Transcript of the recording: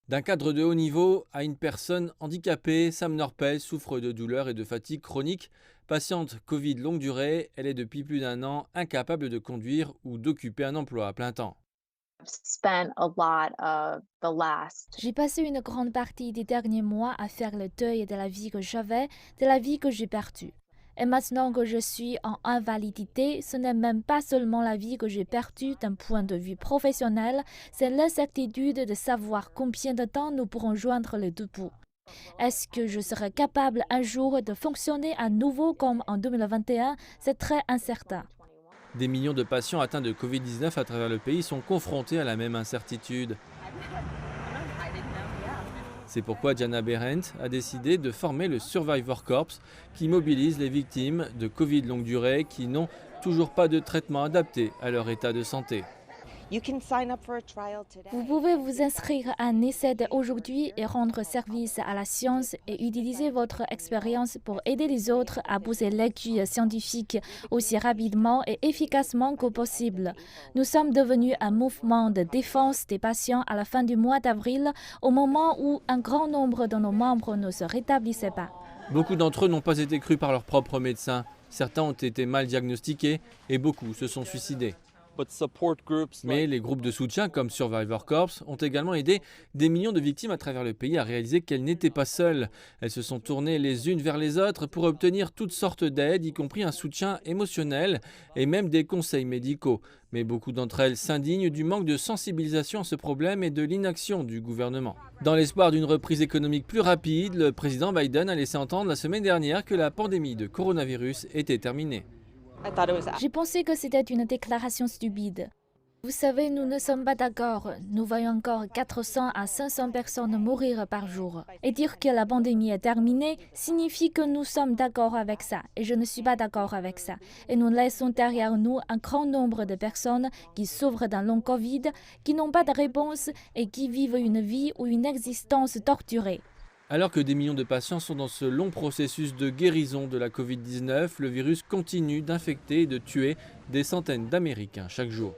D'un cadre de haut niveau à une personne handicapée, Sam Norpel souffre de douleurs et de fatigue chronique. Patiente Covid longue durée, elle est depuis plus d'un an incapable de conduire ou d'occuper un emploi à plein temps. spent a lot of the last J'ai passé une grande partie des derniers mois à faire le deuil de la vie que j'avais, de la vie que j'ai perdue. Et maintenant que je suis en invalidité, ce n'est même pas seulement la vie que j'ai perdue d'un point de vue professionnel, c'est l'incertitude de savoir combien de temps nous pourrons joindre les deux bouts. Est-ce que je serai capable un jour de fonctionner à nouveau comme en 2021? C'est très incertain. 2021. Des millions de patients atteints de Covid-19 à travers le pays sont confrontés à la même incertitude. C'est pourquoi Jana Berendt a décidé de former le Survivor Corps qui mobilise les victimes de Covid longue durée qui n'ont toujours pas de traitement adapté à leur état de santé. You can sign up for a trial Vous today. pouvez vous inscrire à un essai dès aujourd'hui et rendre service à la science et utiliser votre expérience pour aider les autres à pousser l'étude scientifique aussi rapidement et efficacement que possible. Nous sommes devenus un mouvement de défense des patients à la fin du mois d'avril, au moment où un grand nombre de nos membres ne se rétablissaient pas. Beaucoup d'entre eux n'ont pas été crus par leurs propres médecins. Certains ont été mal diagnostiqués et beaucoup se sont suicidés. Mais les groupes de soutien comme Survivor Corps ont également aidé des millions de victimes à travers le pays à réaliser qu'elles n'étaient pas seules. Elles se sont tournées les unes vers les autres pour obtenir toutes sortes d'aides, y compris un soutien émotionnel et même des conseils médicaux. Mais beaucoup d'entre elles s'indignent du manque de sensibilisation à ce problème et de l'inaction du gouvernement. Dans l'espoir d'une reprise économique plus rapide, le président Biden a laissé entendre la semaine dernière que la pandémie de coronavirus était terminée. I thought it was J'ai pensé que c'était une déclaration stupide. Vous savez, nous ne sommes pas d'accord. Nous voyons encore 400 à 500 personnes mourir par jour. Et dire que la pandémie est terminée signifie que nous sommes d'accord avec ça. Et je ne suis pas d'accord avec ça. Et nous laissons derrière nous un grand nombre de personnes qui souffrent d'un long Covid, qui n'ont pas de réponse et qui vivent une vie ou une existence torturée. Alors que des millions de patients sont dans ce long processus de guérison de la Covid-19, le virus continue d'infecter et de tuer des centaines d'Américains chaque jour.